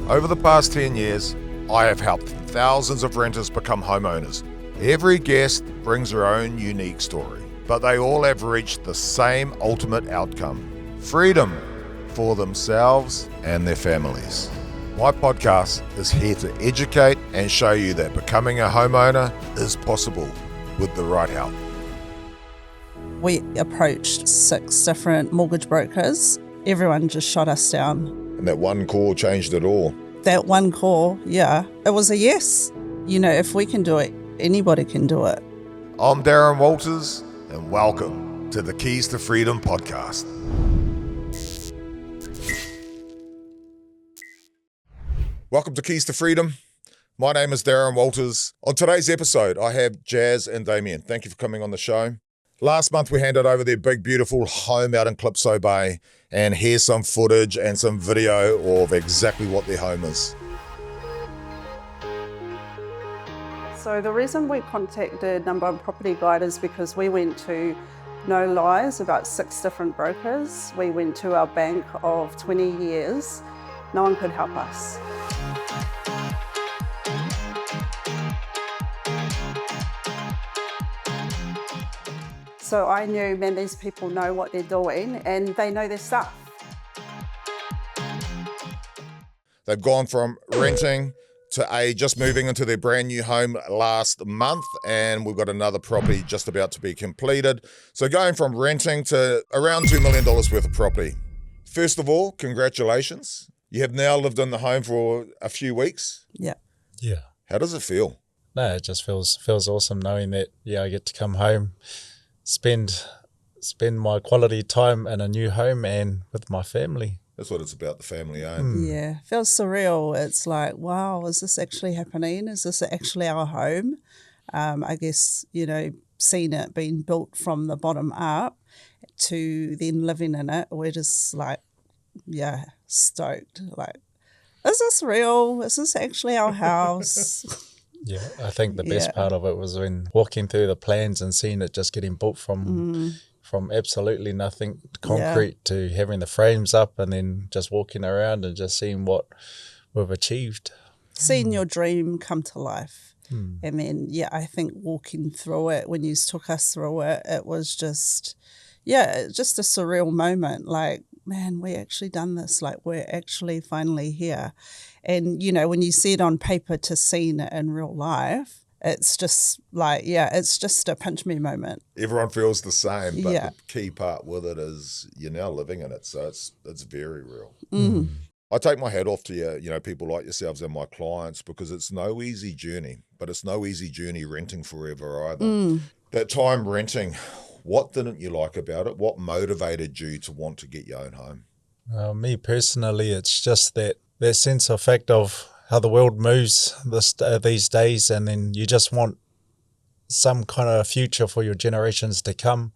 Over the past 10 years, I have helped thousands of renters become homeowners. Every guest brings their own unique story, but they all have reached the same ultimate outcome: freedom for themselves and their families. My podcast is here to educate and show you that becoming a homeowner is possible with the right help. We approached 6 different mortgage brokers. Everyone just shot us down. And that one call changed it all. That one call, yeah, it was a yes. You know, if we can do it, anybody can do it. I'm Darren Walters, and welcome to the Keys to Freedom podcast. Welcome to Keys to Freedom. My name is Darren Walters. On today's episode, I have Jazz and Damian. Thank you for coming on the show. Last month, we handed over their big, beautiful home out in Calypso Bay, and here's some footage and some video of exactly what their home is. So the reason we contacted Number One Property Guide is because we went to no lies about 6 different brokers. We went to our bank of 20 years. No one could help us. So I knew, man, these people know what they're doing and they know their stuff. They've gone from renting to just moving into their brand new home last month, and we've got another property just about to be completed. So going from renting to around $2 million worth of property. First of all, congratulations. You have now lived in the home for a few weeks. Yeah. Yeah. How does it feel? No, it just feels awesome knowing that, I get to come home, spend my quality time in a new home and with my family. That's what it's about, the family, eh? Yeah, feels surreal. It's like, wow, is this actually happening? Is this actually our home? I guess, seeing it being built from the bottom up to then living in it, we're just like, stoked. Like, is this real? Is this actually our house? Yeah, I think the best part of it was when walking through the plans and seeing it just getting built from absolutely nothing, concrete, to having the frames up and then just walking around and just seeing what we've achieved. Seeing your dream come to life. And then, I think walking through it, when you took us through it, it was just a surreal moment. Like, man, we actually done this. Like, we're actually finally here. And, when you see it on paper to seeing it in real life, it's just like, it's just a pinch me moment. Everyone feels the same, but the key part with it is you're now living in it, so it's very real. I take my hat off to you, people like yourselves and my clients, because it's no easy journey, but it's no easy journey renting forever either. That time renting, what didn't you like about it? What motivated you to want to get your own home? Me personally, it's just that sense of fact of how the world moves these days, and then you just want some kind of future for your generations to come,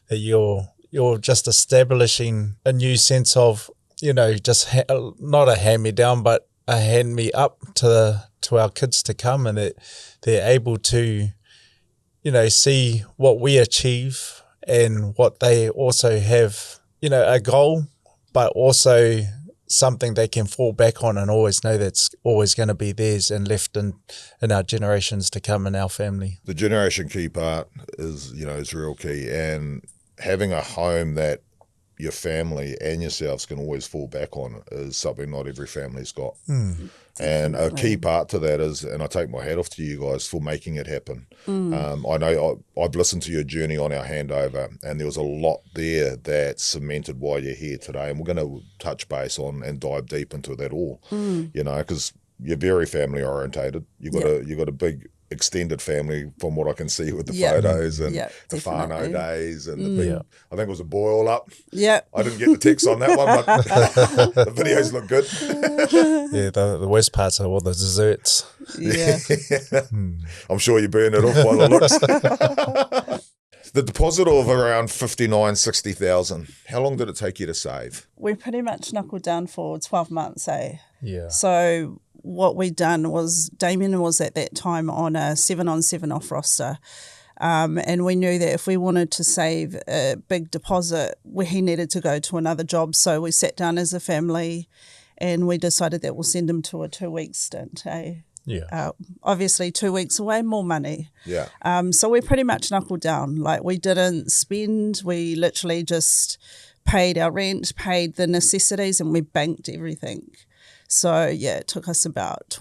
that you're just establishing a new sense of, just not a hand-me-down, but a hand-me-up to our kids to come, and that they're able to, see what we achieve and what they also have, a goal, but also something they can fall back on and always know that's always going to be theirs and left in our generations to come in our family. The generation key part is real key, and having a home that your family and yourselves can always fall back on is something not every family's got. And a key part to that is, and I take my hat off to you guys for making it happen. I know I've listened to your journey on our handover, and there was a lot there that cemented why you're here today. And we're going to touch base on and dive deep into that all, because you're very family orientated. You've got a big extended family from what I can see with the photos and the whānau days and the big, I think it was a boil up. Yeah. I didn't get the text on that one, but the videos look good. The worst parts are all the desserts. Yeah. I'm sure you burned it off by the looks. The deposit of around $59,000-$60,000, how long did it take you to save? We pretty much knuckled down for 12 months, eh? Yeah. So what we done was, Damian was at that time on a 7-on 7-off roster. And we knew that if we wanted to save a big deposit, he needed to go to another job. So we sat down as a family and we decided that we'll send him to a 2-week stint. Yeah. Obviously 2 weeks away, more money. Yeah. So we pretty much knuckled down. Like, we didn't spend. We literally just paid our rent, paid the necessities, and we banked everything. So, yeah, it took us about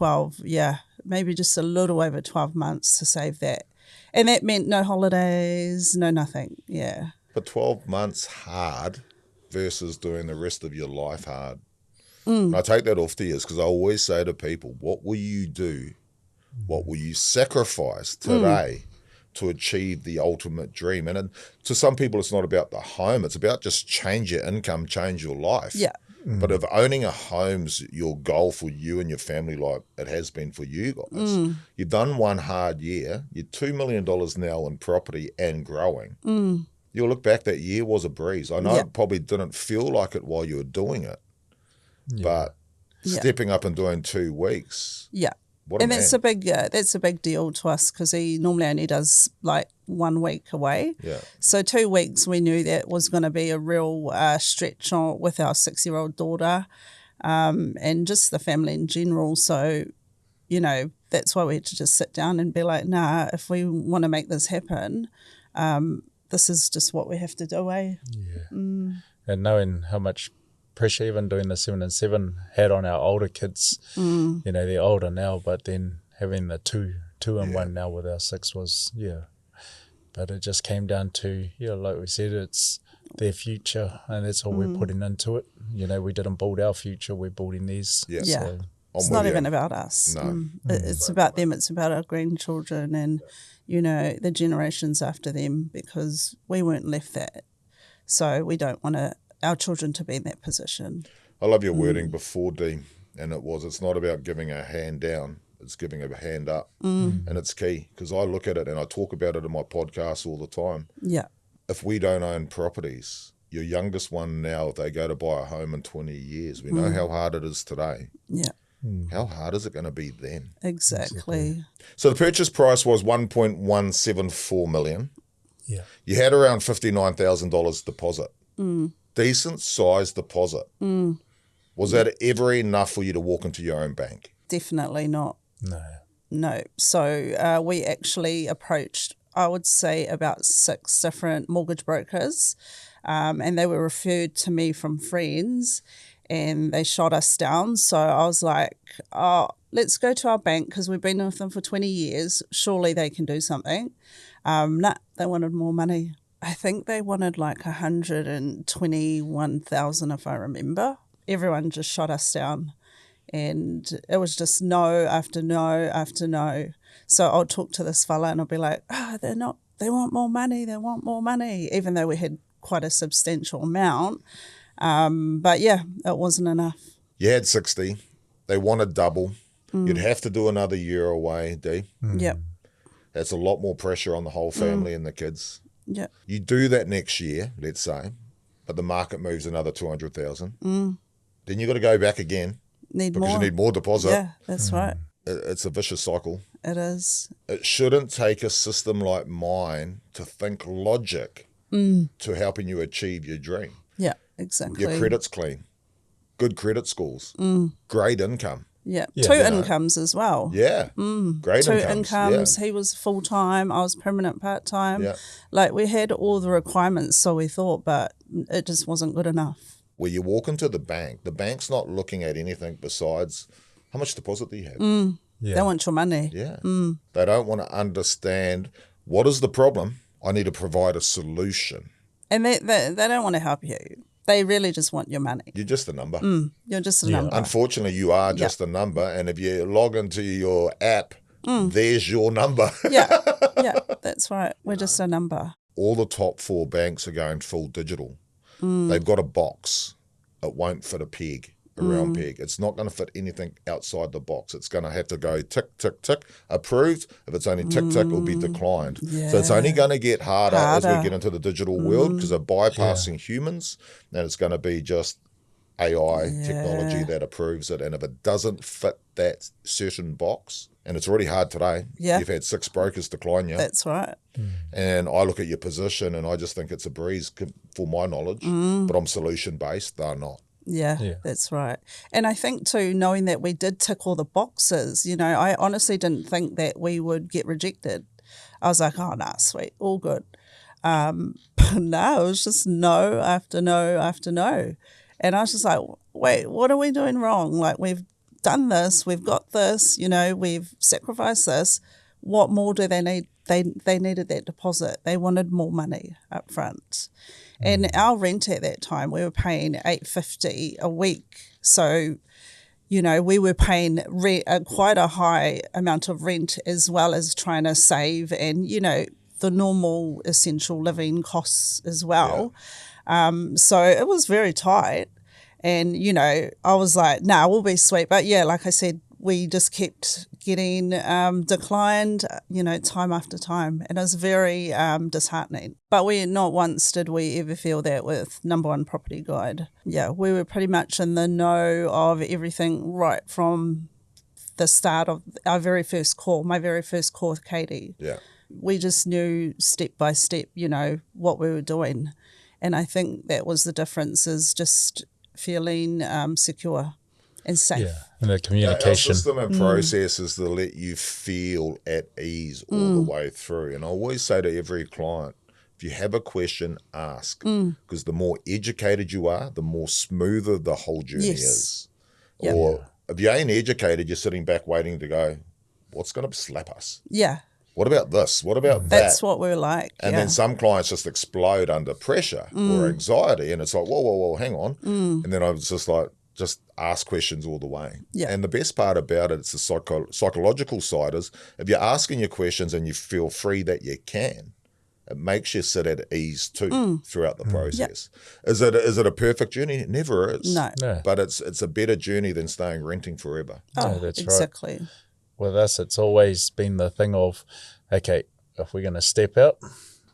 maybe just a little over 12 months to save that. And that meant no holidays, no nothing. Yeah. But 12 months hard versus doing the rest of your life hard. Mm. And I take that off to you because I always say to people, what will you do? What will you sacrifice today to achieve the ultimate dream? And to some people, it's not about the home. It's about just change your income, change your life. Yeah. But if owning a home's your goal for you and your family, like it has been for you guys, you've done one hard year, you're $2 million now in property and growing. You'll look back, that year was a breeze. I know it probably didn't feel like it while you were doing it, but stepping up and doing 2 weeks. Yeah. What a And man. that's a big deal to us because he normally only does like 1 week away. Yeah. So 2 weeks, we knew that was going to be a real stretch with our 6-year-old daughter, and just the family in general. So, that's why we had to just sit down and be like, nah, if we want to make this happen, this is just what we have to do, eh? Yeah. And knowing how much pressure even doing the 7 and 7 had on our older kids, they're older now, but then having the two and one now with our 6 was, but it just came down to, like we said, it's their future and that's all we're putting into it. We didn't build our future, we're building theirs. Yeah. Yeah. It's not even about us. No. It's about them. It's about our grandchildren and, the generations after them, because we weren't left that. So we don't want our children to be in that position. I love your wording before, Dean, and it's not about giving a hand down, it's giving a hand up. And it's key, because I look at it and I talk about it in my podcast all the time. Yeah. If we don't own properties, your youngest one now, if they go to buy a home in 20 years, we know how hard it is today. Yeah. How hard is it going to be then? Exactly. So the purchase price was $1.174 million. Yeah. You had around $59,000 deposit. Decent sized deposit. Was that ever enough for you to walk into your own bank? Definitely not. No. So we actually approached, I would say, about 6 different mortgage brokers, and they were referred to me from friends, and they shot us down. So I was like, let's go to our bank because we've been with them for 20 years. Surely they can do something. Nah, they wanted more money. I think they wanted like 121,000, if I remember. Everyone just shot us down, and it was just no after no after no. So I'll talk to this fella and I'll be like, they want more money, even though we had quite a substantial amount. But yeah, it wasn't enough. You had 60. They wanted double. You'd have to do another year away, D. Yep. That's a lot more pressure on the whole family and the kids. Yep. You do that next year, let's say, but the market moves another 200,000. Then you got to go back again. Because you need more deposit. Yeah, that's right. It's a vicious cycle. It is. It shouldn't take a system like mine to think logic to helping you achieve your dream. Yeah, exactly. Your credit's clean, good credit scores, great income. Yeah, Yeah, two you know. incomes as well. Yeah, great Two incomes. incomes. Yeah. He was full-time. I was permanent part-time. Yeah. Like, we had all the requirements, so we thought, but it just wasn't good enough. Where you walk into the bank's not looking at anything besides how much deposit do you have. Yeah. They want your money. Yeah. They don't want to understand what is the problem. I need to provide a solution. And they don't want to help you. They really just want your money. You're just a number. You're just a Yeah. number. Unfortunately, you are just a number. And if you log into your app, there's your number. Yeah, that's right. We're just a number. All the top 4 banks are going full digital. They've got a box. It won't fit a peg, a round peg. It's not going to fit anything outside the box. It's going to have to go tick, tick, tick, approved. If it's only tick, tick, it'll be declined. So it's only going to get harder as we get into the digital world because they're bypassing humans, and it's going to be just AI technology that approves it. And if it doesn't fit that certain box, and it's already hard today, you've had 6 brokers decline you. That's right. And I look at your position and I just think it's a breeze for my knowledge, but I'm solution-based. They're not. Yeah, that's right. And I think too, knowing that we did tick all the boxes, you know, I honestly didn't think that we would get rejected. I was like, oh, nah, sweet, all good. But no, it was just no after no after no. And I was just like, wait, what are we doing wrong? Like, we've done this, we've got this, you know, we've sacrificed this. What more do they need? They needed that deposit. They wanted more money up front. And our rent at that time, we were paying $850 a week. So, you know, we were paying quite a high amount of rent, as well as trying to save and, you know, the normal essential living costs as well. So it was very tight. And, you know, I was like, nah, we'll be sweet. But yeah, like I said, we just kept getting declined, you know, time after time. And it was very disheartening. But not once did we ever feel that with Number One Property Guide. Yeah, we were pretty much in the know of everything right from the start of our very first call, my very first call with Katie. Yeah. We just knew step by step, you know, what we were doing. And I think that was the difference, is just feeling secure and safe. Yeah, and the communication. Our system and process is to let you feel at ease all the way through. And I always say to every client, if you have a question, ask. Because the more educated you are, the more smoother the whole journey is. Yep. Or if you ain't educated, you're sitting back waiting to go, what's going to slap us? Yeah. What about this? What about that? That's what we're like. And then some clients just explode under pressure or anxiety. And it's like, whoa, hang on. And then I was just like, just ask questions all the way. Yeah. And the best part about it, it's the psychological side, is if you're asking your questions and you feel free that you can, it makes you sit at ease too throughout the process. Yep. Is it a perfect journey? It never is. No. But it's a better journey than staying renting forever. Oh, that's exactly. Right. With us, it's always been the thing of, okay, if we're going to step out,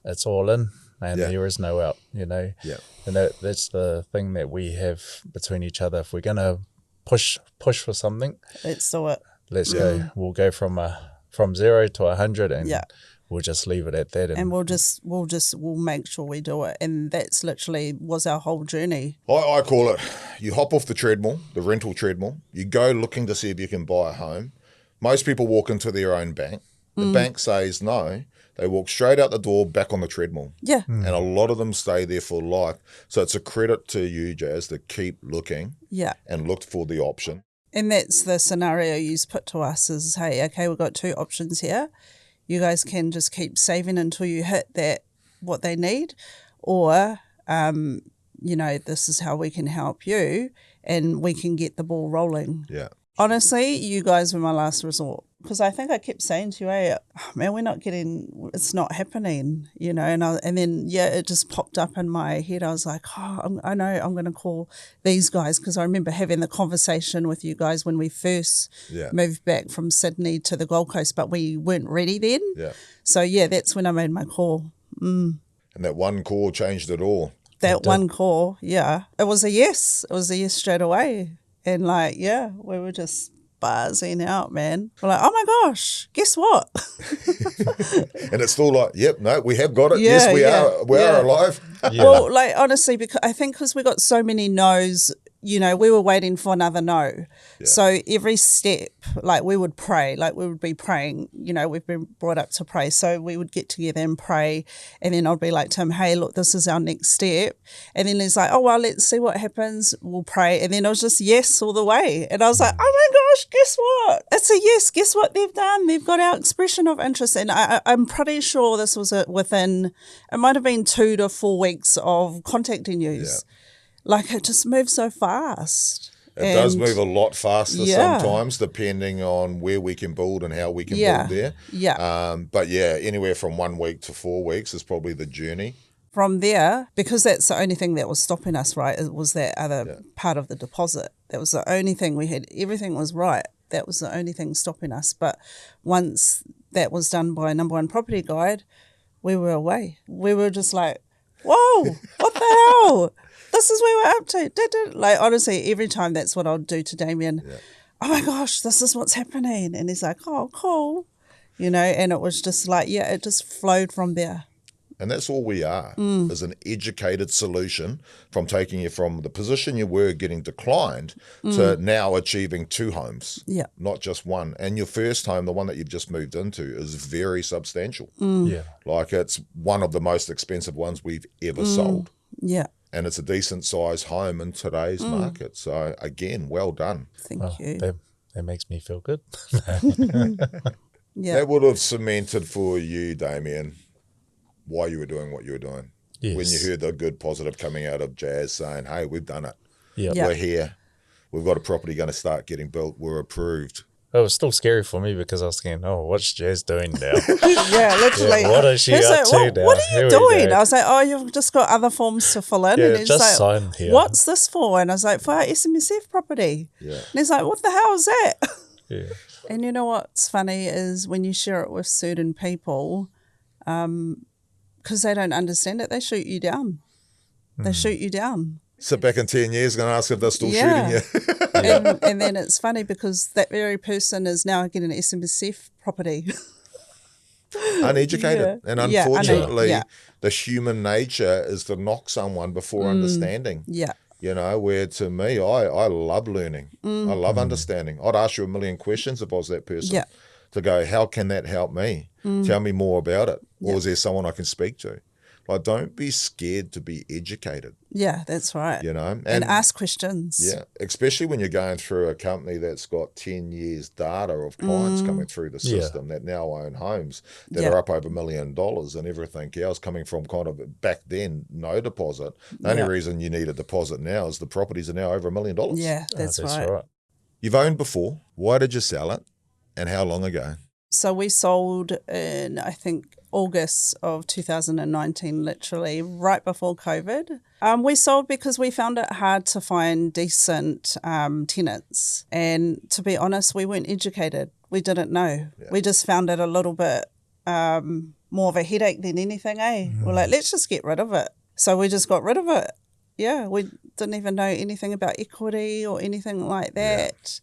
it's all in, and there is no out, you know. Yeah. And that's the thing that we have between each other. If we're going to push for something, let's do it. Let's go. We'll go from 0 to 100, and we'll just leave it at that. And we'll make sure we do it. And that's literally was our whole journey. I call it, you hop off the treadmill, the rental treadmill, you go looking to see if you can buy a home. Most people walk into their own bank. The bank says no. They walk straight out the door, back on the treadmill. Yeah. And a lot of them stay there for life. So it's a credit to you, Jazz, to keep looking and look for the option. And that's the scenario you put to us is, hey, okay, we've got two options here. You guys can just keep saving until you hit that, what they need, or, you know, this is how we can help you and we can get the ball rolling. Yeah. Honestly, you guys were my last resort, because I think I kept saying to you, hey, man, it's not happening, you know, and then it just popped up in my head. I was like, I know I'm going to call these guys, because I remember having the conversation with you guys when we first moved back from Sydney to the Gold Coast, but we weren't ready then. Yeah. So, that's when I made my call. And that one call changed it all. That one call, it was a yes. It was a yes straight away. And we were just buzzing out, man. We're like, oh my gosh, guess what? And it's still like, yep, no, we have got it. Yes, we are alive. Well, honestly, because we got so many no's, you know, we were waiting for another no. Yeah. So every step, we would pray, we would be praying, you know, we've been brought up to pray. So we would get together and pray. And then I'd be like to him, hey, look, this is our next step. And then he's like, oh, well, let's see what happens. We'll pray. And then it was just yes all the way. And I was like, oh my gosh, guess what? It's a yes. Guess what they've done? They've got our expression of interest. And I'm pretty sure this was within, it might have been 2 to 4 weeks of contacting you. Yeah. It just moves so fast. It does move a lot faster sometimes, depending on where we can build and how we can build there. Yeah. But anywhere from 1 week to 4 weeks is probably the journey. From there, because that's the only thing that was stopping us, right? It was that other part of the deposit. That was the only thing we had. Everything was right. That was the only thing stopping us. But once that was done by Number One Property Guide, we were away. We were just like, whoa, what the hell? This is where we're up to. Honestly, every time that's what I'll do to Damian. Yeah. Oh my gosh, this is what's happening. And he's like, oh, cool. You know, and it was just it just flowed from there. And that's all we are, is an educated solution from taking you from the position you were getting declined to now achieving 2 homes, not just one. And your first home, the one that you've just moved into, is very substantial. Yeah. Like it's one of the most expensive ones we've ever sold. Yeah. And it's a decent sized home in today's market. So again, well done. Thank you. That makes me feel good. Yeah. That would have cemented for you, Damian, why you were doing what you were doing. Yes. When you heard the good positive coming out of Jazz saying, hey, we've done it. Yeah. Yeah. We're here. We've got a property going to start getting built. We're approved. It was still scary for me because I was thinking, oh, what's Jazz doing now? Yeah, literally. Yeah, what is she He's up like, to now? What are Here you we doing? go. I was like, oh, you've just got other forms to fill in. Yeah, and he's just like, sign here. what's this for? And I was like, for our SMSF property. Yeah. And he's like, what the hell is that? Yeah. And you know what's funny is when you share it with certain people, because they don't understand it, they shoot you down. They shoot you down. Sit back in 10 years and ask if they're still Yeah. shooting you. And then it's funny because that very person is now getting an SMSF property. Uneducated. Yeah. And Yeah, unfortunately, yeah. the human nature is to knock someone before understanding. Yeah. You know, where to me, I love learning. I love understanding. I'd ask you a million questions if I was that person. Yeah. To go, how can that help me? Tell me more about it. Or is there someone I can speak to? Like, don't be scared to be educated, Yeah, that's right. you know? And ask questions. Yeah, especially when you're going through a company that's got 10 years data of clients coming through the system that now own homes that Yeah. are up over $1 million and everything else coming from kind of back then, no deposit. The only reason you need a deposit now is the properties are now over $1 million. Yeah, that's right. right. You've owned before. Why did you sell it? And how long ago? So we sold in, I think, August of 2019, literally right before COVID. We sold because we found it hard to find decent tenants. And to be honest, we weren't educated. We didn't know. Yeah. We just found it a little bit more of a headache than anything, eh? We're like, let's just get rid of it. So we just got rid of it. Yeah, we didn't even know anything about equity or anything like that.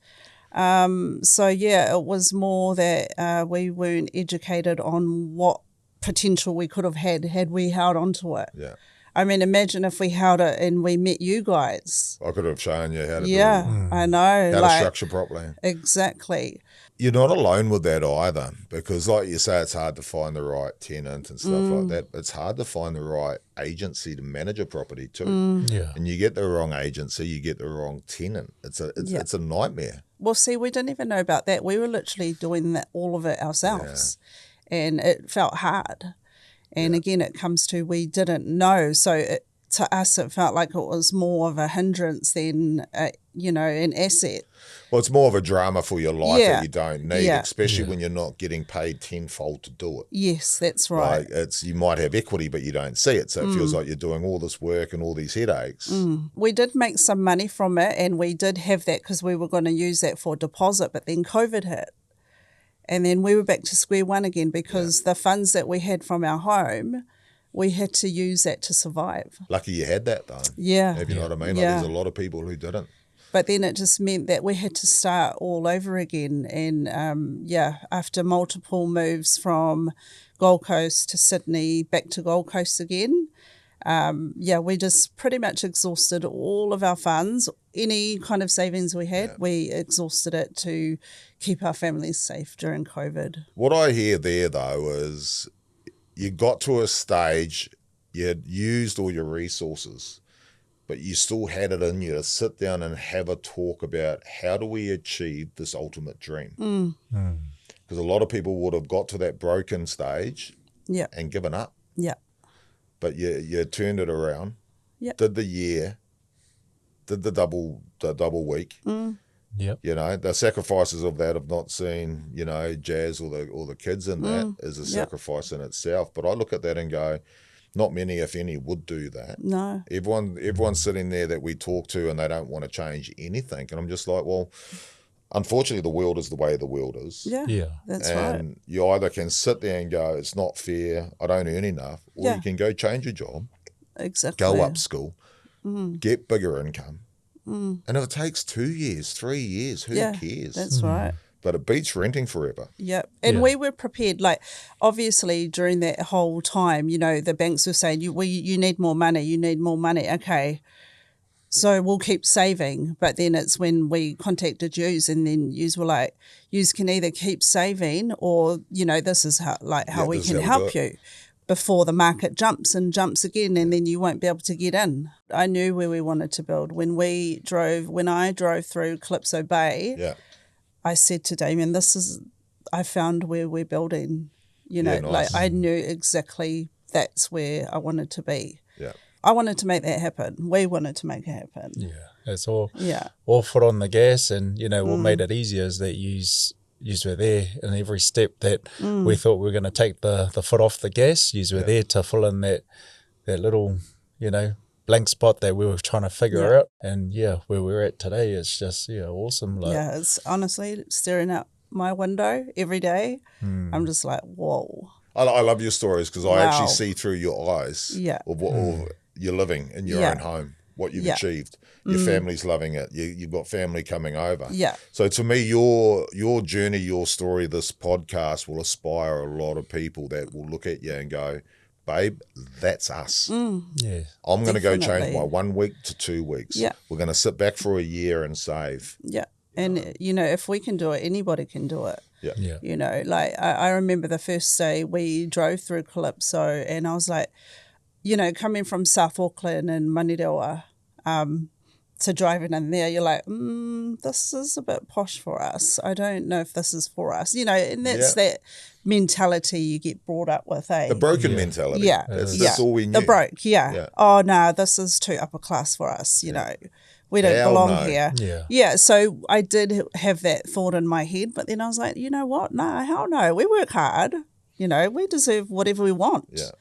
So yeah, it was more that we weren't educated on what potential we could have had we held onto it. Yeah. I mean, imagine if we held it and we met you guys. I could have shown you how to do Yeah, I know. it, how to like, structure properly. exactly. You're not alone with that either, because like you say, it's hard to find the right tenant and stuff like that. It's hard to find the right agency to manage a property too. Yeah. And you get the wrong agency, you get the wrong tenant. It's a nightmare. Well, see, we didn't even know about that. We were literally doing that, all of it ourselves. And it felt hard. And again, it comes to we didn't know. So to us, it felt like it was more of a hindrance than, an asset. Well, it's more of a drama for your life Yeah. that you don't need, Yeah. especially when you're not getting paid tenfold to do it. Yes, that's right. Like you might have equity, but you don't see it. So it feels like you're doing all this work and all these headaches. We did make some money from it, and we did have that because we were going to use that for deposit, but then COVID hit. And then we were back to square one again because the funds that we had from our home, we had to use that to survive. Lucky you had that though. Yeah. If you know what I mean. Like Yeah. there's a lot of people who didn't. But then it just meant that we had to start all over again. And after multiple moves from Gold Coast to Sydney, back to Gold Coast again, we just pretty much exhausted all of our funds. Any kind of savings we had, we exhausted it to keep our families safe during COVID. What I hear there though is you got to a stage, you had used all your resources, but you still had it in you to sit down and have a talk about how do we achieve this ultimate dream? Because a lot of people would have got to that broken stage Yeah, and given up, yeah, but you turned it around, Yeah. did the year, did the double week. Yep. You know, the sacrifices of that of not seeing, Jazz or the kids in that is a sacrifice in itself. But I look at that and go, not many, if any, would do that. no, Everyone's sitting there that we talk to and they don't want to change anything. And I'm just like, well, unfortunately, the world is the way the world is. yeah, Yeah. that's right. And you either can sit there and go, it's not fair, I don't earn enough, or Yeah. you can go change your job, Exactly. go up school, get bigger income. And if it takes 2 years, 3 years, who cares? That's right. but it beats renting forever. Yep. And Yeah. we were prepared. Like, obviously, during that whole time, you know, the banks were saying, you need more money, you need more money. Okay. So we'll keep saving. But then it's when we contacted yous, and then yous were like, yous can either keep saving or, you know, this is how we this is can how we do help it. you before the market jumps and jumps again, and then you won't be able to get in. I knew where we wanted to build. When I drove through Calypso Bay, Yeah. I said to Damian, I found where we're building. You know, Yeah, nice. like I knew exactly that's where I wanted to be. Yeah. I wanted to make that happen. We wanted to make it happen. Yeah, it's all Yeah. all foot on the gas, and you know what made it easier is that you were there in every step that we thought we were going to take the foot off the gas. You were there to fill in that little, you know, blank spot that we were trying to figure out. And where we're at today is just awesome. Like, Yeah, it's honestly staring out my window every day. I'm just like, whoa. I love your stories because I Wow. actually see through your eyes Yeah. of what you're living in your own home, what you've achieved. Your family's loving it. You've got family coming over. Yeah. So to me, your journey, your story, this podcast will inspire a lot of people that will look at you and go, babe, that's us. yeah, I'm going to go change Definitely. my 1 week to 2 weeks. Yeah. We're going to sit back for a year and save. Yeah. And, you know, if we can do it, anybody can do it. Yeah. yeah, You know, like I remember the first day we drove through Calypso, and I was like, you know, coming from South Auckland and Manirewa to driving in there, you're like, this is a bit posh for us. I don't know if this is for us. You know, and that's that mentality you get brought up with, eh? The broken mentality. Yeah. That's all we knew. The broke, Yeah. Oh, no, this is too upper class for us, you know. We don't Hell belong no. here. Yeah. Yeah, so I did have that thought in my head, but then I was like, you know what? No, hell no. We work hard. You know, we deserve whatever we want. Yeah.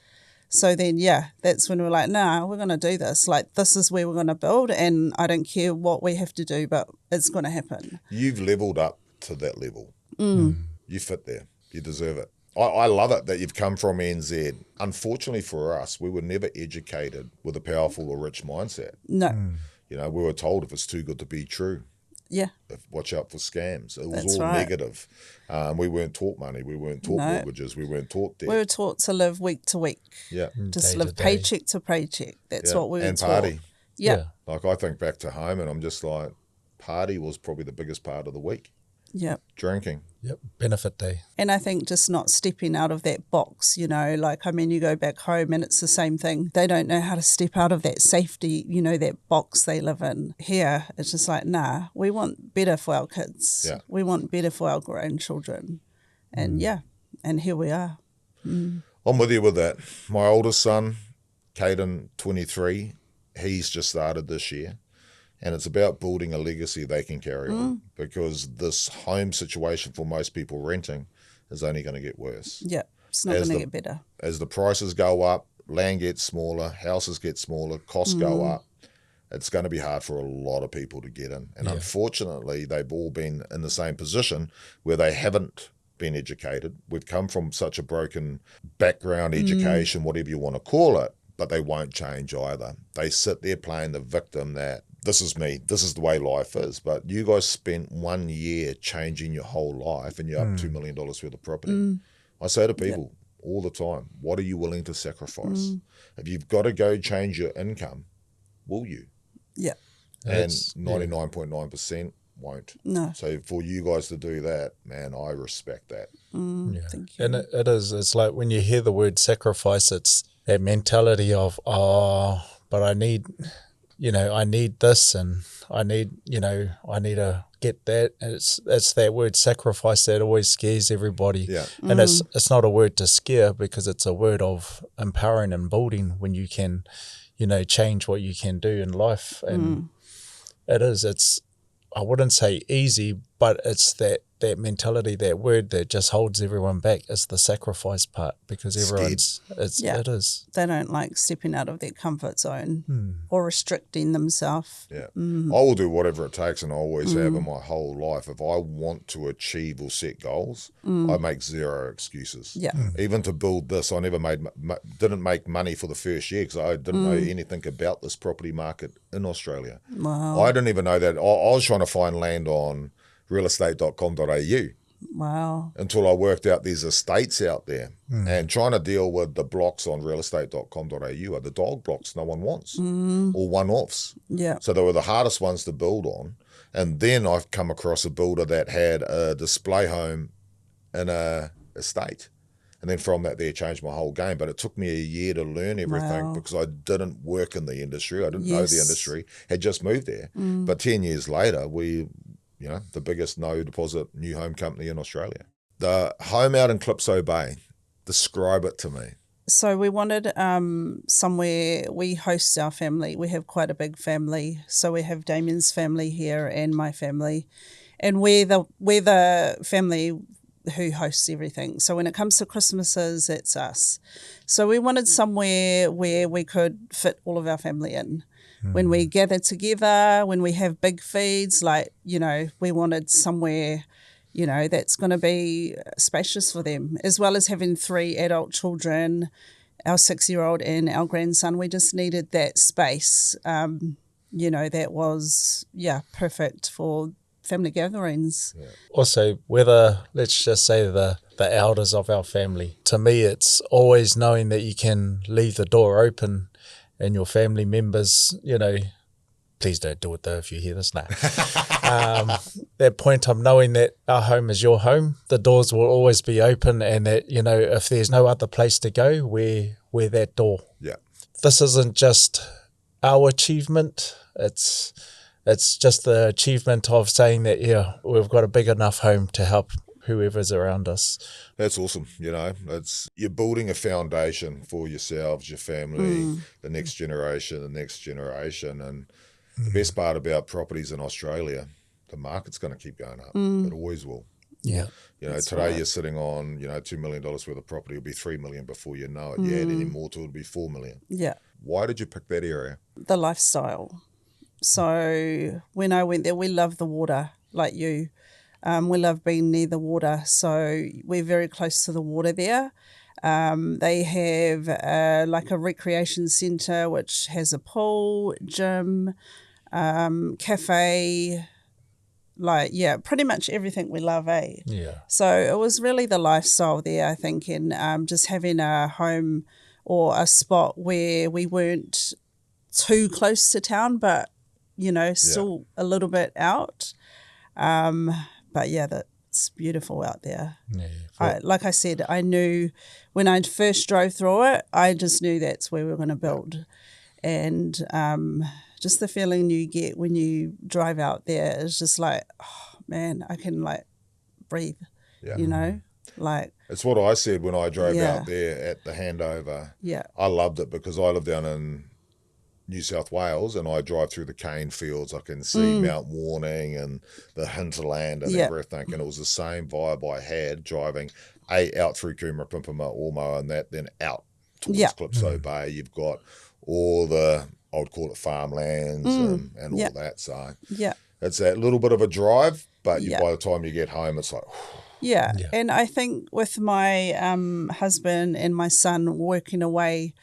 So then, that's when we're like, nah, we're going to do this. Like, this is where we're going to build, and I don't care what we have to do, but it's going to happen. You've leveled up to that level. You fit there. You deserve it. I love it that you've come from NZ. Unfortunately for us, we were never educated with a powerful or rich mindset. No. You know, we were told if it's too good to be true, Yeah. watch out for scams. It was That's all right. negative. We weren't taught money. We weren't taught No. mortgages. We weren't taught debt. We were taught to live week to week, Yeah. just Day live to day. paycheck to paycheck. That's Yeah. what we were and taught. party. Yeah. Like I think back to home and I'm just like, party was probably the biggest part of the week. Yeah. Drinking. Yep. Benefit day. And I think just not stepping out of that box, you know, like, I mean, you go back home and it's the same thing. They don't know how to step out of that safety, you know, that box they live in. Here, it's just like, nah, we want better for our kids. Yeah. We want better for our grandchildren. And and here we are. I'm with you with that. My oldest son, Caden, 23, he's just started this year. And it's about building a legacy they can carry on because this home situation for most people renting is only going to get worse. Yeah. It's not As going to the- get better. As the prices go up, land gets smaller, houses get smaller, costs go up, it's going to be hard for a lot of people to get in. And unfortunately, they've all been in the same position where they haven't been educated. We've come from such a broken background, education, whatever you want to call it, but they won't change either. They sit there playing the victim that this is me, this is the way life is. But you guys spent 1 year changing your whole life and you're up $2 million worth of property. I say to people all the time, what are you willing to sacrifice? If you've got to go change your income, will you? Yeah. And It's- 99.9% won't. No. So for you guys to do that, man, I respect that. Yeah. Thank you. And it is. It's like when you hear the word sacrifice, it's that mentality of, but I need, I need this and I need to get that. And it's that word sacrifice that always scares everybody. Yeah. And it's not a word to scare because it's a word of empowering and building when you can, change what you can do in life. And it's, I wouldn't say easy, but it's that mentality, that word that just holds everyone back. It's the sacrifice part because it is. They don't like stepping out of their comfort zone or restricting themselves. Yeah. I will do whatever it takes, and I always have in my whole life. If I want to achieve or set goals, I make zero excuses. Yeah. Even to build this, I never didn't make money for the first year because I didn't know anything about this property market in Australia. Wow. I didn't even know that. I was trying to find land on realestate.com.au. Wow. Until I worked out these estates out there. And trying to deal with the blocks on realestate.com.au are the dog blocks no one wants, or one-offs. Yeah. So they were the hardest ones to build on. And then I've come across a builder that had a display home in a estate. And then from that there changed my whole game. But it took me a year to learn everything because I didn't work in the industry. I didn't know the industry, had just moved there. But 10 years later, the biggest no deposit new home company in Australia. The home out in Calypso Bay, describe it to me. So we wanted somewhere, we host our family. We have quite a big family. So we have Damian's family here and my family. And we're the family who hosts everything. So when it comes to Christmases, it's us. So we wanted somewhere where we could fit all of our family in. When we gather together, when we have big feeds, we wanted somewhere, that's going to be spacious for them, as well as having 3 adult children, our 6-year-old and our grandson. We just needed that space, that was, perfect for family gatherings. Yeah. Also, whether, let's just say the elders of our family, to me, it's always knowing that you can leave the door open and your family members, please don't do it though if you hear this now. That point of knowing that our home is your home, the doors will always be open, and that, if there's no other place to go, we're that door. Yeah. This isn't just our achievement, it's just the achievement of saying that, we've got a big enough home to help whoever's around us. That's awesome. You're building a foundation for yourselves, your family, the next generation. And the best part about properties in Australia, the market's going to keep going up. It always will. Yeah. Today you're sitting on, $2 million worth of property. It'll be $3 million before you know it. You add any more to it, it'll be $4 million. Yeah. Why did you pick that area? The lifestyle. So when I went there, we love the water, like you. We love being near the water, so we're very close to the water there. They have a recreation centre which has a pool, gym, cafe, pretty much everything we love, eh? Yeah. So it was really the lifestyle there, I think, and just having a home or a spot where we weren't too close to town, but, still a little bit out. But that's beautiful out there. Yeah, like I said, I knew when I first drove through it, I just knew that's where we were going to build. And just the feeling you get when you drive out there is just like, oh, man, I can breathe, It's what I said when I drove out there at the handover. Yeah. I loved it because I live down in New South Wales and I drive through the cane fields. I can see Mount Warning and the hinterland and everything. And it was the same vibe I had driving out through Coomera, Ormo and that, then out towards Calypso Bay. You've got all the, I would call it farmlands and all that. So it's that little bit of a drive, but by the time you get home, it's like... Yeah. And I think with my husband and my son working away,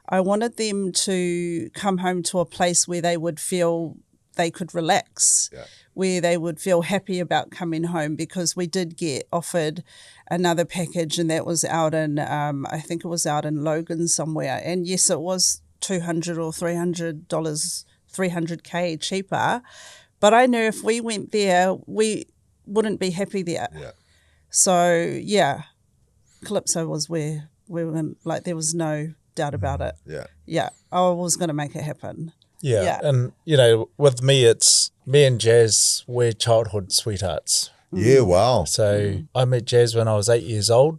I wanted them to come home to a place where they would feel they could relax, where they would feel happy about coming home, because we did get offered another package, and that was out in, I think it was out in Logan somewhere. And yes, it was $200 or $300, $300K cheaper. But I knew if we went there, we wouldn't be happy there. Yeah. So, Calypso was where we were, there was no doubt about it. Yeah. I was going to make it happen. Yeah. And, with me, it's me and Jazz, we're childhood sweethearts. Yeah, wow. So I met Jazz when I was 8 years old.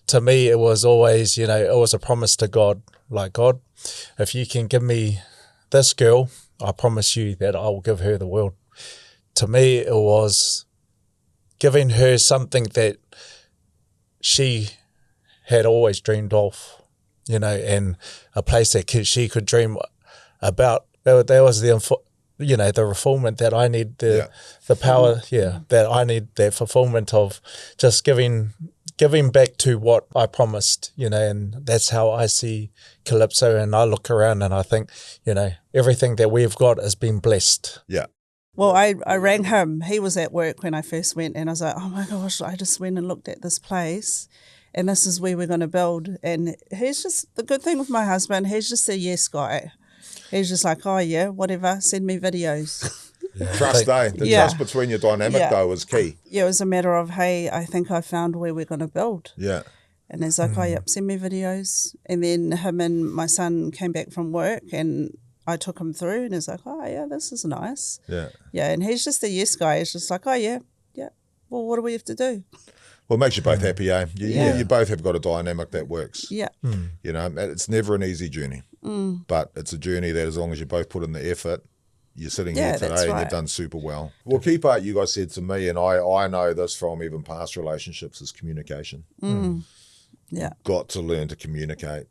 To me, it was always, it was a promise to God, God, if you can give me this girl, I promise you that I will give her the world. To me, it was giving her something that she had always dreamed of, and a place that she could dream about. That was the fulfillment that I need, the power, that I need, that fulfillment of just giving back to what I promised, and that's how I see Calypso. And I look around and I think, everything that we've got has been blessed. Yeah. Well, I rang him. He was at work when I first went, and I was like, oh my gosh, I just went and looked at this place, and this is where we're going to build. And he's just, the good thing with my husband, he's just a yes guy. He's just like, oh yeah, whatever, send me videos. Trust, The trust between your dynamic, though, is key. Yeah, it was a matter of, hey, I think I found where we're going to build. Yeah. And he's like, oh, yep, send me videos. And then him and my son came back from work, and I took him through, and he's like, oh, yeah, this is nice. Yeah. Yeah, and he's just a yes guy. He's just like, oh, yeah. Well, what do we have to do? Well, it makes you both happy, eh? You both have got a dynamic that works. Yeah. You know, it's never an easy journey, but it's a journey that as long as you both put in the effort, you're sitting here today and you've done super well. Well, key part you guys said to me, and I know this from even past relationships, is communication. Yeah. Got to learn to communicate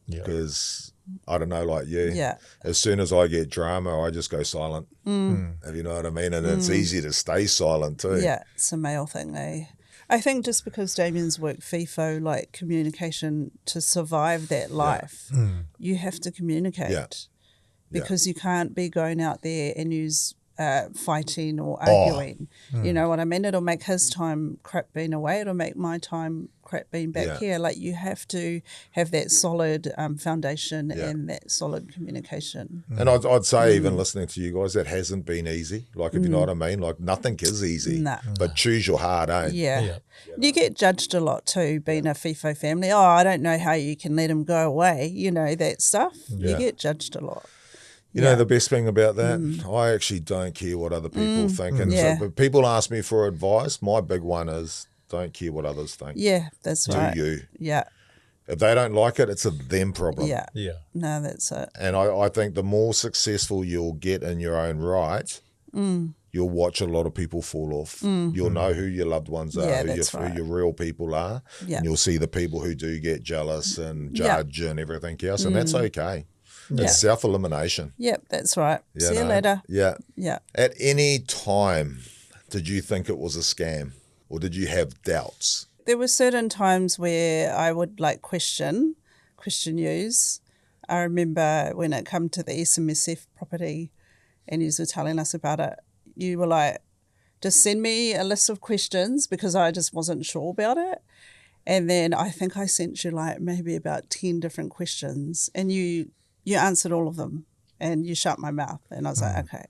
because I don't know, like you. Yeah. As soon as I get drama, I just go silent. If you know what I mean? And it's easy to stay silent too. Yeah, it's a male thing, eh? I think just because Damian's worked FIFO, like communication to survive that life, you have to communicate because you can't be going out there and use fighting or arguing. You know what I mean? It'll make his time crap being away. It'll make my time crap being back here. Like you have to have that solid foundation and that solid communication. And I'd say even listening to you guys, that hasn't been easy. Like if you know what I mean, like nothing is easy. Nah. But choose your heart, eh? Yeah. You get judged a lot too, being a FIFO family. Oh, I don't know how you can let him go away. You know, that stuff. You get judged a lot. You know the best thing about that? I actually don't care what other people think. And so, but people ask me for advice. My big one is don't care what others think. Yeah, that's right. Do you. Yeah. If they don't like it, it's a them problem. Yeah. Yeah. No, that's it. And I think the more successful you'll get in your own right, you'll watch a lot of people fall off. You'll know who your loved ones are, who your real people are. Yeah. And you'll see the people who do get jealous and judge and everything else. And that's okay. It's self-elimination. Yep, that's right. See you later. Yeah. Yeah. At any time, did you think it was a scam or did you have doubts? There were certain times where I would like question yous. I remember when it come to the SMSF property and you were telling us about it, you were like, just send me a list of questions because I just wasn't sure about it. And then I think I sent you like maybe about 10 different questions and you answered all of them and you shut my mouth. And I was like, okay,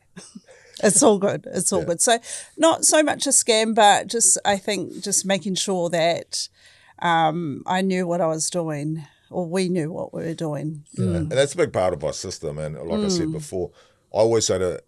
it's all good. It's all good. So not so much a scam, but just I think just making sure that I knew what I was doing or we knew what we were doing. And that's a big part of our system. And like I said before, I always say to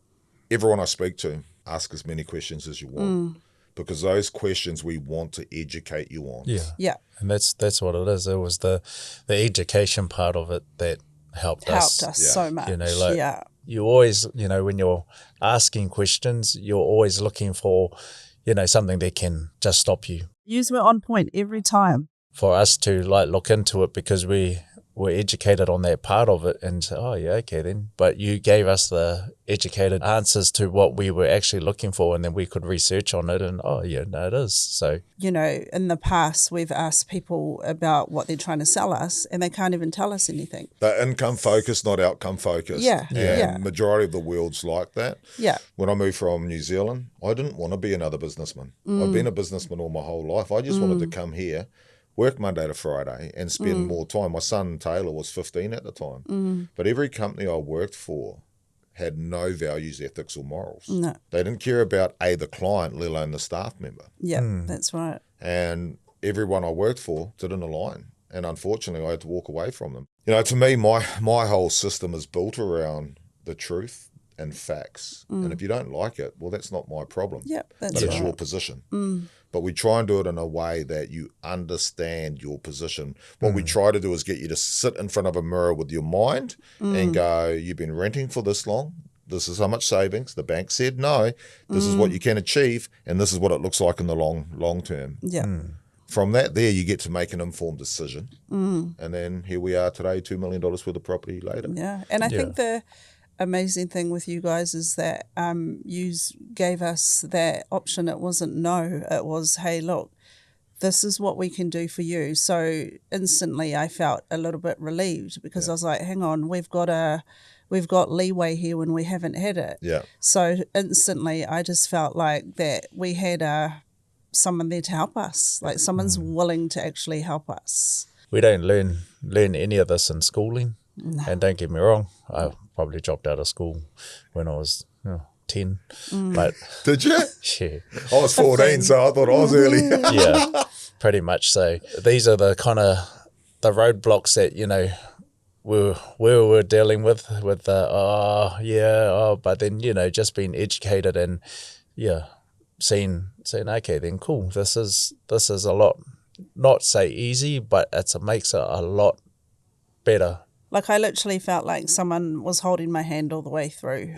everyone I speak to, ask as many questions as you want. Because those questions we want to educate you on. Yeah. And that's what it is. It was the education part of it that helped us so much. You know, like you always, you know, when you're asking questions, you're always looking for, you know, something that can just stop you. Yous were on point every time. For us to like look into it because we were educated on that part of it and say, oh yeah, okay then. But you gave us the educated answers to what we were actually looking for and then we could research on it and oh yeah, no, it is. So, you know, in the past we've asked people about what they're trying to sell us and they can't even tell us anything. They're income focused, not outcome focused. Yeah. And majority of the world's like that. Yeah. When I moved from New Zealand, I didn't want to be another businessman. I've been a businessman all my whole life. I just wanted to come here, work Monday to Friday and spend more time. My son Taylor was 15 at the time. But every company I worked for had no values, ethics or morals. No. They didn't care about the client, let alone the staff member. Yeah, that's right. And everyone I worked for didn't align. And unfortunately, I had to walk away from them. You know, to me, my whole system is built around the truth and facts. And if you don't like it, well, that's not my problem. Yep, that's but right. it's your position. But we try and do it in a way that you understand your position. What we try to do is get you to sit in front of a mirror with your mind and go, you've been renting for this long. This is how much savings. The bank said no. This is what you can achieve. And this is what it looks like in the long term. Yeah. From that there, you get to make an informed decision. And then here we are today, $2 million worth of property later. Yeah. And I think the amazing thing with you guys is that you gave us that option. It wasn't no, it was, hey, look, this is what we can do for you. So instantly I felt a little bit relieved because I was like, hang on, we've got a we've got leeway here when we haven't had it. Yeah. So instantly I just felt like that we had someone there to help us, like someone's willing to actually help us. We don't learn any of this in schooling. No. And don't get me wrong, I probably dropped out of school when I was 10. But Did you? yeah, I was 14, so I thought I was early. yeah, pretty much so. These are the kind of the roadblocks that, we were dealing with the, but then, just being educated and, saying, okay, then cool, this is a lot, not say easy, but it makes it a lot better. Like I literally felt like someone was holding my hand all the way through.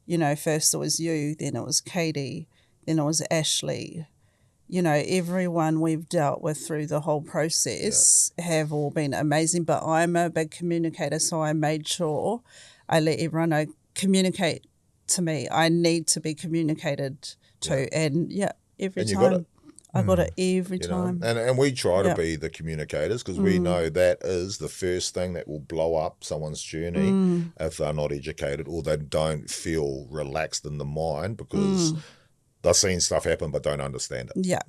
Yeah. First it was you, then it was Katie, then it was Ashley. Everyone we've dealt with through the whole process have all been amazing, but I'm a big communicator, so I made sure I let everyone know, communicate to me. I need to be communicated to. And every time. Got it. I got it every time. And we try to be the communicators because we know that is the first thing that will blow up someone's journey if they're not educated or they don't feel relaxed in the mind because they're seeing stuff happen but don't understand it. Yeah.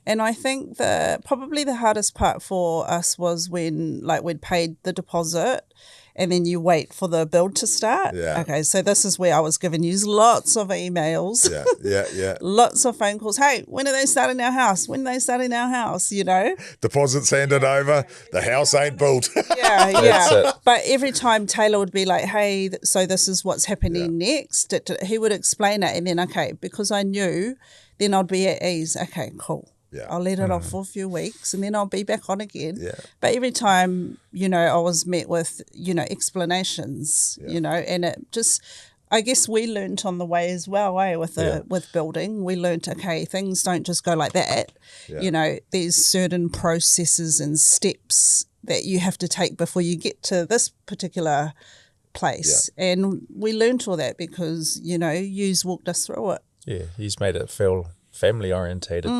And I think probably the hardest part for us was when we'd paid the deposit and then you wait for the build to start. Yeah. Okay, so this is where I was giving you lots of emails. Yeah. Lots of phone calls. Hey, when are they starting our house? When are they starting our house, Deposits handed over, the house ain't built. Yeah. But every time Taylor would be like, hey, so this is what's happening next. He would explain it and then, okay, because I knew, then I'd be at ease. Okay, cool. Yeah. I'll let it off for a few weeks and then I'll be back on again. Yeah. But every time, I was met with, explanations, and it just, I guess we learnt on the way as well, with building. We learnt, okay, things don't just go like that. Yeah. There's certain processes and steps that you have to take before you get to this particular place. Yeah. And we learnt all that because, you's walked us through it. Yeah, he's made it feel family orientated.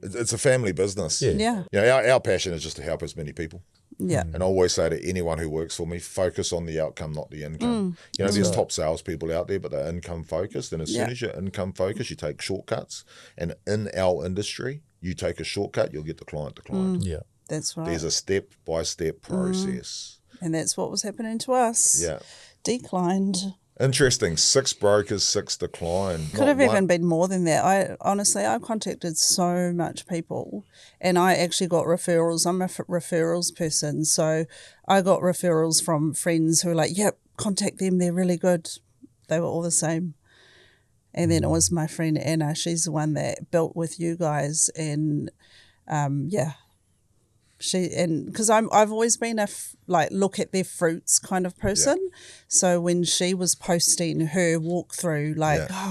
It's a family business. Yeah. Our passion is just to help as many people. Yeah. And I always say to anyone who works for me, focus on the outcome, not the income. There's top salespeople out there, but they're income focused. And as soon as you're income focused, you take shortcuts. And in our industry, you take a shortcut, you'll get the client declined. Yeah. That's right. There's a step-by-step process. And that's what was happening to us. Yeah. Declined. Interesting. 6 brokers, 6 decline. Could have even been more than that. I contacted so much people and I actually got referrals. I'm a referrals person. So I got referrals from friends who were like, yep, contact them. They're really good. They were all the same. And then it was my friend Anna. She's the one that built with you guys. And because I've always been look at their fruits kind of person. Yeah. So when she was posting her walkthrough,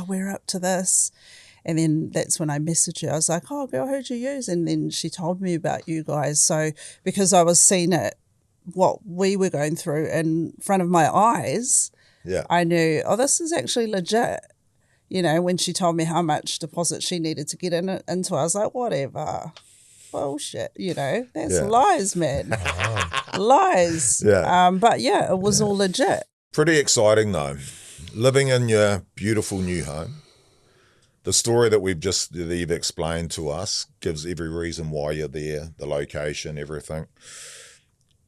we're up to this. And then that's when I messaged her. I was like, oh, girl, who'd you use? And then she told me about you guys. So because I was seeing what we were going through in front of my eyes, I knew, this is actually legit. When she told me how much deposit she needed to get into, I was like, whatever. Bullshit, that's lies, man. Lies. Yeah. But it was all legit. Pretty exciting though. Living in your beautiful new home. The story that you've explained to us gives every reason why you're there, the location, everything.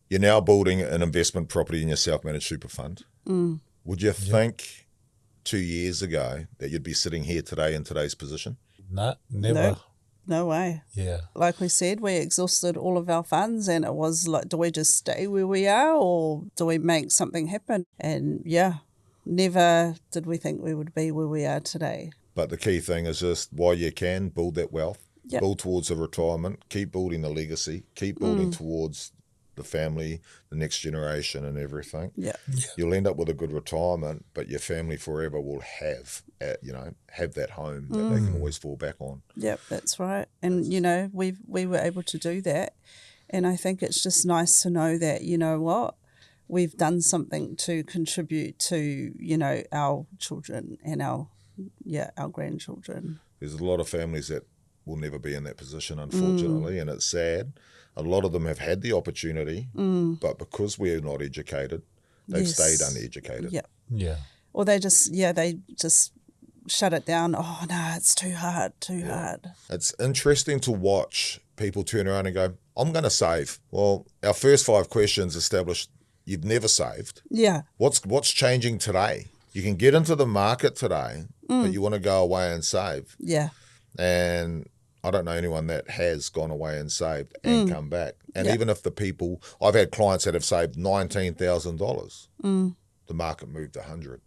You're now building an investment property in your self-managed super fund. Would you think 2 years ago that you'd be sitting here today in today's position? No, never. No way. Yeah. Like we said, we exhausted all of our funds and it was like, do we just stay where we are or do we make something happen? And never did we think we would be where we are today. But the key thing is just while you can, build that wealth, build towards a retirement, keep building the legacy, keep building towards the family, the next generation and everything. Yeah. You'll end up with a good retirement, but your family forever will have that home that they can always fall back on. Yep, that's right. And, we were able to do that. And I think it's just nice to know that, we've done something to contribute to, our children and our grandchildren. There's a lot of families that will never be in that position, unfortunately, and it's sad. A lot of them have had the opportunity, but because we're not educated, They've Yes. stayed uneducated. Yeah. Yeah. Or they just shut it down. Oh, no, it's too hard. It's interesting to watch people turn around and go, I'm going to save. Well, our first 5 questions established you've never saved. Yeah. What's changing today? You can get into the market today, but you want to go away and save. Yeah. And I don't know anyone that has gone away and saved and come back. And Yeah. even if the people, I've had clients that have saved $19,000, the market moved 100,000.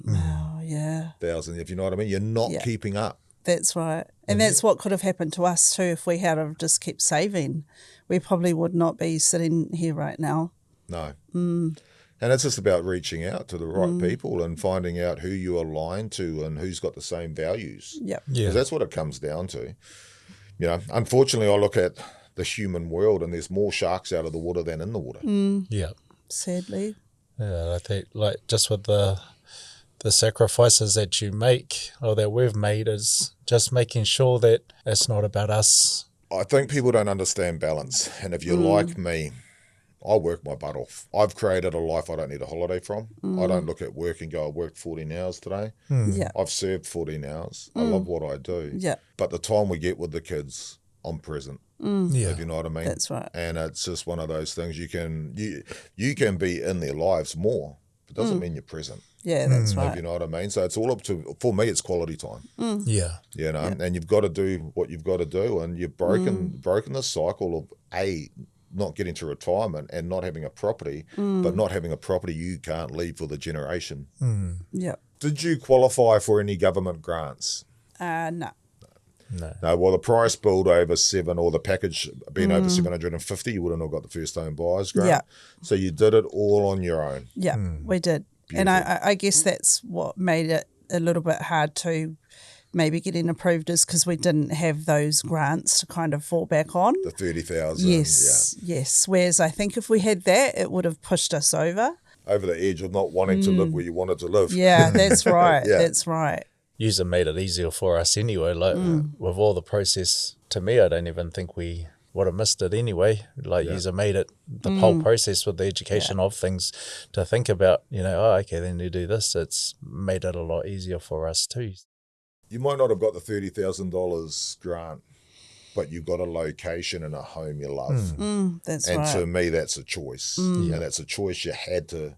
Oh, yeah. If you know what I mean. You're not Yeah. keeping up. That's right. And that's what could have happened to us too if we had have just kept saving. We probably would not be sitting here right now. No. And it's just about reaching out to the right people and finding out who you align to and who's got the same values. Yep. Yeah. Because that's what it comes down to. You know, unfortunately, I look at the human world and there's more sharks out of the water than in the water. Yeah. Sadly. Yeah, I think like just with the sacrifices that you make or that we've made is just making sure that it's not about us. I think people don't understand balance. And if you're like me, I work my butt off. I've created a life I don't need a holiday from. I don't look at work and go, I worked 14 hours today. Yeah. I've served 14 hours. I love what I do. Yeah. But the time we get with the kids, I'm present. Yeah. If you know what I mean. That's right. And it's just one of those things you can be in their lives more. It doesn't mean you're present. Yeah, that's If right. you know what I mean. So it's all up to, for me, it's quality time. Yeah. You know, and you've got to do what you've got to do, and you've broken the cycle of not getting to retirement and not having a property, but not having a property you can't leave for the generation. Yeah. Did you qualify for any government grants? No. No. No. Well, the price build over 7 or the package being over 750, you wouldn't have got the first home buyers grant. Yeah. So you did it all on your own. Yeah, we did. And I guess that's what made it a little bit hard to maybe getting approved is because we didn't have those grants to kind of fall back on. The 30,000. Yes. Whereas I think if we had that, it would have pushed us over. Yeah. Over the edge of not wanting to live where you wanted to live. Yeah, that's right. Yeah. That's right. User made it easier for us anyway. Like with all the process, to me, I don't even think we would have missed it anyway. Like user made it the whole process with the education of things to think about. You know, oh, okay, then you do this. It's made it a lot easier for us too. You might not have got the $30,000 grant, but you've got a location and a home you love. That's And right. to me, that's a choice. And that's a choice you had to,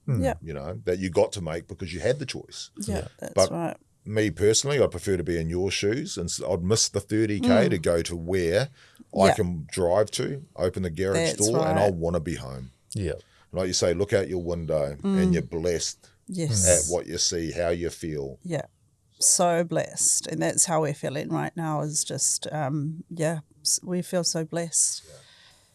Yeah, you know, that you got to make because you had the choice. yeah, that's But right. Me personally, I'd prefer to be in your shoes, and I'd miss the 30K to go to where I Yeah. can drive to, open the garage That's door, and right. I want to be home. Yeah. Like you say, look out your window and you're blessed Yes. at what you see, how you feel. Yeah. So blessed. And that's how we're feeling right now is just, we feel so blessed.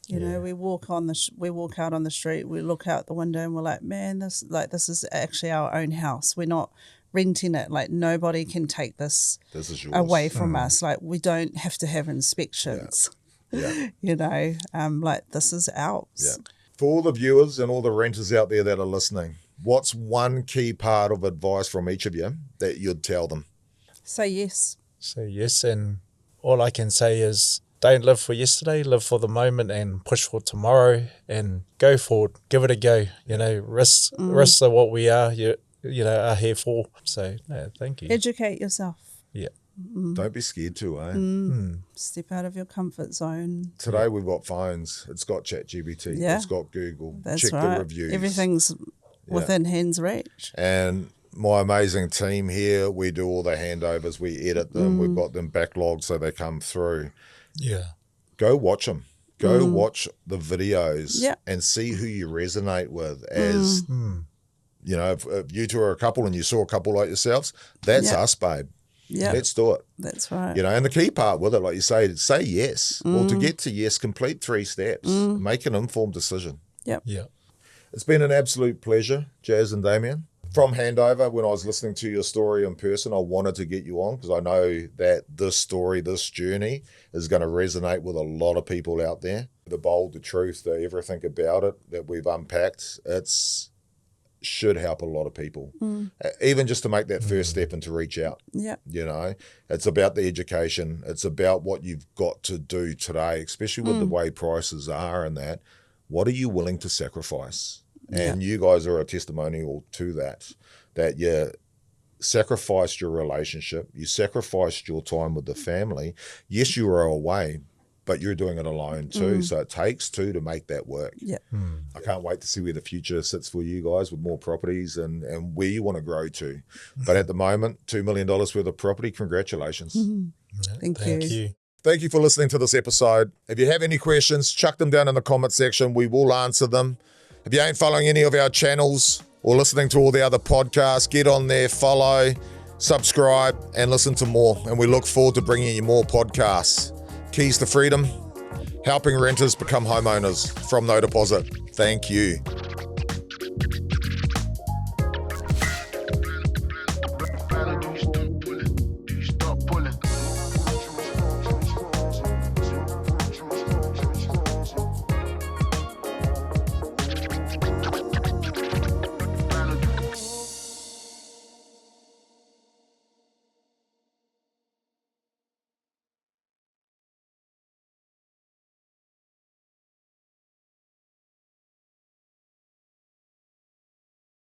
You know, we walk out on the street, we look out the window and we're like, man, this is actually our own house. We're not renting it. Like nobody can take this This is yours. away from us. Like we don't have to have inspections. Yeah. You know, like this is ours. Yeah. For all the viewers and all the renters out there that are listening, what's one key part of advice from each of you that you'd tell them? Say yes. So yes, and all I can say is don't live for yesterday, live for the moment and push for tomorrow and go forward. Give it a go. You know, risks are what we are, are here for. So thank you. Educate yourself. Yeah. Don't be scared to, eh? Step out of your comfort zone. Today we've got phones. It's got ChatGPT. Yeah. It's got Google. That's Check right. the reviews. Everything's within hand's reach. And my amazing team here, we do all the handovers. We edit them. We've got them backlogged so they come through. Yeah. Go watch them. Go watch the videos Yeah. and see who you resonate with. As you know, if you two are a couple and you saw a couple like yourselves, that's Yeah. us, babe. Yeah, Let's do it. that's right. You know, and the key part with it, like you say yes. Well, to get to yes, complete 3 steps. Make an informed decision. Yeah. It's been an absolute pleasure, Jazz and Damian. From handover, when I was listening to your story in person, I wanted to get you on because I know that this story, this journey is going to resonate with a lot of people out there. The bold, the truth, the everything about it that we've unpacked, should help a lot of people. Even just to make that first step and to reach out. Yeah, You know, it's about the education. It's about what you've got to do today, especially with the way prices are and that. What are you willing to sacrifice? And you guys are a testimonial to that you sacrificed your relationship, you sacrificed your time with the family. Yes, you were away, but you're doing it alone too. So it takes two to make that work. Yeah. I can't wait to see where the future sits for you guys with more properties and where you want to grow to. But at the moment, $2 million worth of property, congratulations. Thank you. Thank you for listening to this episode. If you have any questions, chuck them down in the comment section. We will answer them. If you ain't following any of our channels or listening to all the other podcasts, get on there, follow, subscribe, and listen to more. And we look forward to bringing you more podcasts. Keys to Freedom, helping renters become homeowners from no deposit. Thank you.